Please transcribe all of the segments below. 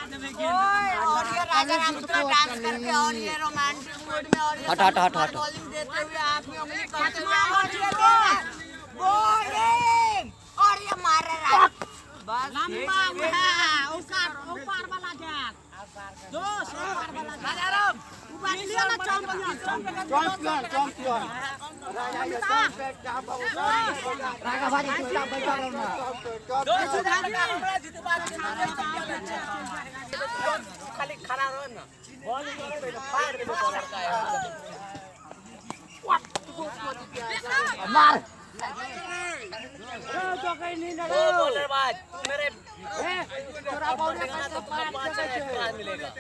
और ये राजा रामपुरा डांस करके और ये रोमांटिक मूड में और ये बॉलिंग देते हुए आंख में उंगली करते हुए और ये बॉलिंग और ये मारे रहा बस लंबा है ऊपर वाला गैप दोस्त राजा राम ऊपर लिया ना चैंपियन राजा भाई चुपचाप बैठा रहो ना दोस्त खाली खड़ा रहो ना बॉलिंग करे तो फाड़ दे बॉलर का मार तो कहीं नहीं लड़ो बॉलर बाज तू मेरे थोड़ा बॉल देगा तो 5 एक्स्ट्रा मिलेगा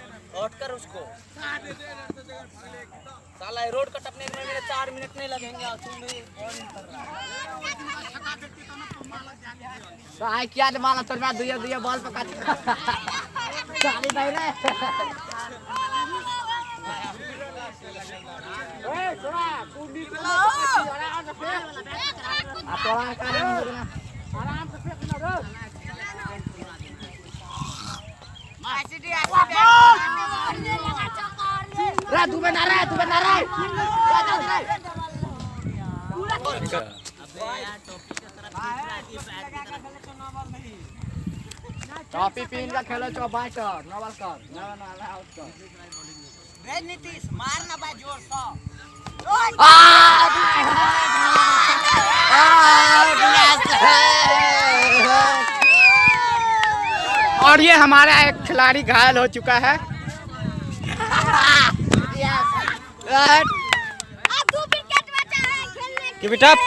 आउट कर उसको साला रोड कट अपने में मेरे 4 मिनट नहीं लगेंगे और तू नहीं बॉलिंग कर रहा तो आई क्या माना तो मैं दुया बॉल पकड़ साली भाई रे ए थोड़ा कुंडी को आराम से फेंक आराम से फेंक ना रे रे तू बना रे टॉपी पीन का खेलो चौबाटर नवल कर ना आउट कर रे नीतीश मार ना भाई जोर से और ये हमारा एक खिलाड़ी घायल हो चुका है कीप इट अप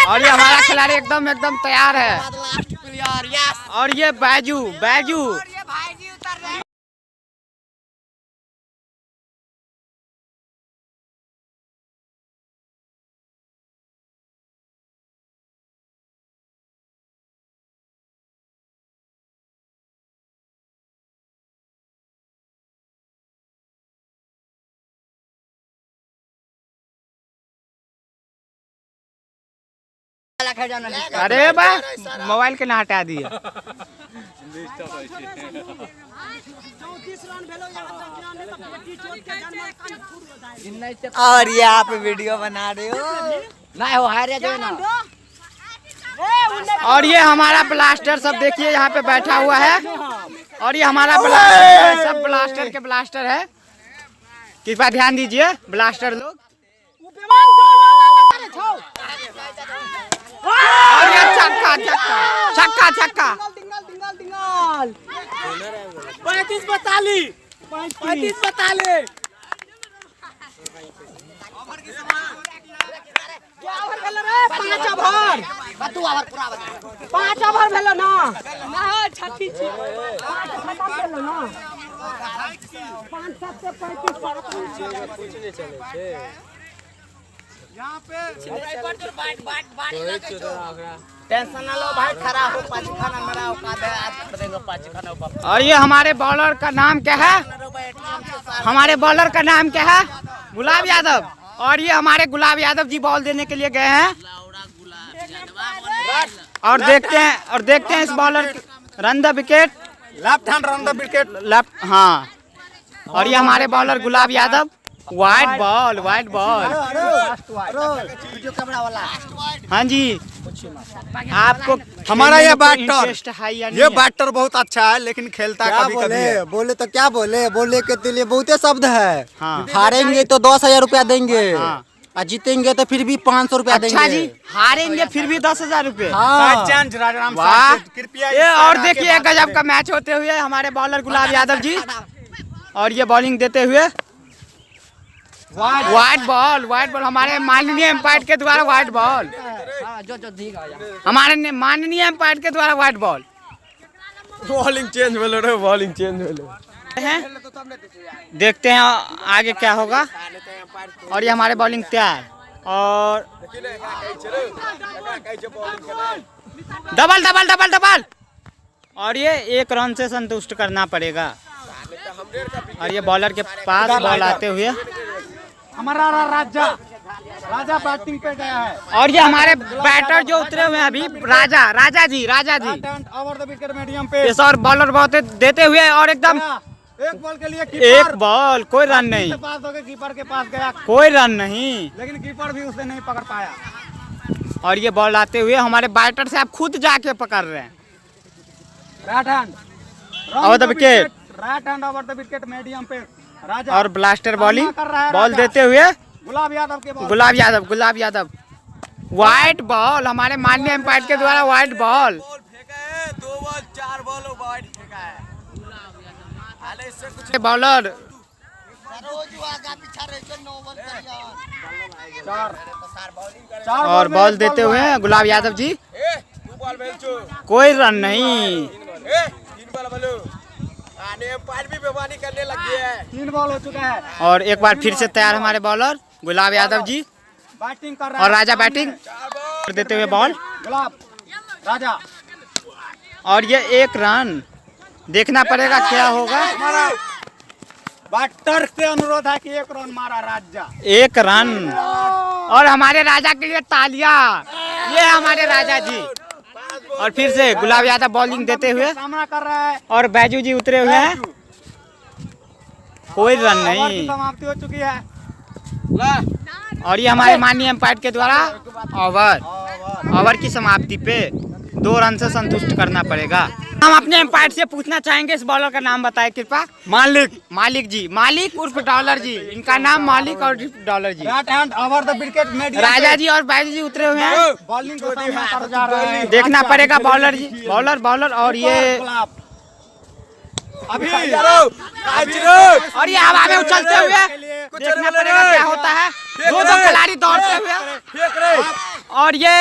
और ये हमारा खिलाड़ी एकदम तैयार है और ये बैजू अरे बा मोबाइल के ना हटा दिए और ये आप वीडियो बना रहे हो ना हो हारे जो ना और ये हमारा ब्लास्टर सब देखिए यहाँ पे बैठा हुआ है और ये हमारा ब्लास्टर सब ब्लास्टर के ब्लास्टर है कृपया ध्यान दीजिए ब्लास्टर लोग और ये छक्का 5 ओवर भेलो ना छठी छी 5-7 से 35 यहाँ पे टेंशन ना लो भाई खड़ा हो 5 खाना मेरा औकात है आज कर देंगे 5 खाना और ये हमारे बॉलर का नाम क्या है गुलाब यादव और ये हमारे गुलाब यादव जी बॉल देने के लिए गए हैं और देखते हैं इस bowler run the wicket left hand run the wicket left हाँ और ये हमारे bowler Gulab Yadav white ball हाँ जी आपको हमारा ये बैटर बहुत अच्छा है लेकिन खेलता कभी बोले तो क्या बोले के लिए बहुत शब्द है हाँ। हारेंगे तो 10,000 रुपया देंगे और जीतेंगे तो फिर भी 500 रुपया देंगे। अच्छा जी हारेंगे फिर भी 10,000 रुपए कृपया ये और देखिए गजब का मैच होते हुए हमारे बॉलर गुलाब यादव जी और ये बॉलिंग देते हुए वाइट बॉल हमारे माननीय एम्पायर के द्वारा वाइट बॉल हमारे माननीय एम्पायर के द्वारा वाइट बॉल बॉलिंग चेंज हैं देखते हैं आगे क्या होगा और ये हमारे बॉलिंग तैयार और डबल और ये 1 रन से संतुष्ट करना पड़ेगा और ये बॉलर के पास बॉल आते हुए हमारा राजा राजा बैटिंग पे गया है और ये हमारे बैटर जो उतरे हुए हैं अभी, राजा जी ओवर द विकेट मीडियम पे। इस और बॉलर बहुत देते हुए और एकदम एक बॉल के लिए एक बॉल, कोई रन नहीं, पास हो गया, कीपर के पास गया, कोई रन नहीं, लेकिन कीपर भी उसे नहीं पकड़ पाया। और ये बॉल आते हुए हमारे बैटर से आप खुद जाके पकड़ रहे हैं। Right hand over the wicket, right hand over the wicket medium पे राजा। और ब्लास्टर बॉलिंग, कर रहा है बॉल राजा। देते हुए गुलाब यादव के ball, Gulab Yadav white ball, हमारे माननीय एम्पायर के द्वारा white ball. 2 ball 4 ball white फेंका है। बॉलर और बॉल देते हुए गुलाब यादव जी, कोई रन नहीं, 3 बॉल हो चुका है। और एक बार फिर से तैयार हमारे बॉलर गुलाब यादव जी, बैटिंग कर रहा और है राजा बैटिंग देते हुए बॉल, गुलाब राजा। और ये 1 रन, देखना पड़ेगा क्या होगा। हमारा बैटर से अनुरोध है कि 1 रन मारा राजा। 1 रन, और हमारे राजा के लिए तालियां, ये हमारे राजा जी। और फिर से गुलाब यादव बॉलिंग देते हुए, सामना कर रहा है, और बैजू जी उतरे हुए हैं, कोई रन ओवर की नहीं। समाप्ति हो चुकी है। और ये हमारे माननीय एम्पायर के द्वारा ओवर की समाप्ति पे 2 रन से संतुष्ट करना पड़ेगा। हम अपने एम्पायर से पूछना चाहेंगे, इस बॉलर का नाम बताएं कृपया। मालिक जी, मालिक उर्फ डॉलर जी, इनका नाम मालिक और Dollar ji. Right hand over the wicket medium, Raja ji और बैजू जी उतरे हुए हैं, बॉलिंग को सामना कर जा रहा है। देखना पड़ेगा बॉलर जी, बॉलर और ये गुलाब अभी और ये हवा में उछलते हुए, देखना पड़ेगा क्या होता है। 2 खिलाड़ी दौड़ते हुए, और ये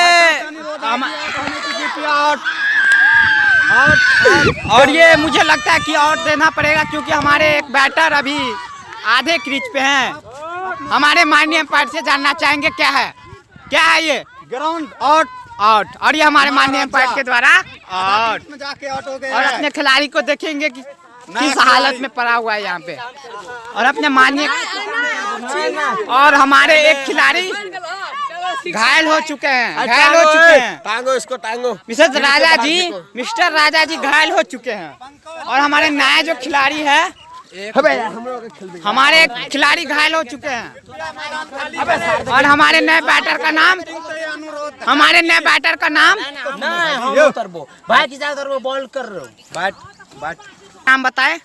और ये मुझे लगता है कि आउट देना पड़ेगा, क्योंकि हमारे एक बैटर अभी आधे क्रीज पे हैं। हमारे माननीय एम्पायर से जानना चाहेंगे क्या है ये ग्राउंड आउट। और ये हमारे माननीय एम्पायर के द्वारा आउट। में जाके आउट हो गए और अपने खिलाड़ी को देखेंगे कि किस हालत में पड़ा हुआ है यहाँ पे, और अपने माननीय, और हमारे एक खिलाड़ी घायल हो चुके हैं, टांगो इसको, टांगो। मिस्टर राजा जी घायल हो चुके हैं। और हमारे नया जो खिलाड़ी है, हमारे खिलाड़ी घायल हो चुके हैं। और हमारे नए बैटर का नाम, भाई की तरफ बॉल कर रहे हो, नाम बताए।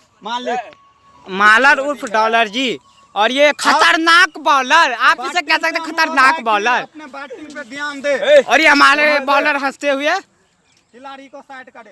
मालर उर्फ डॉलर जी, और ये खतरनाक बॉलर, आप इसे कह सकते हैं, खतरनाक बॉलर। अपने बैटिंग पे ध्यान दे, और ये हमारे बॉलर हंसते हुए, खिलाड़ी को साइड करे।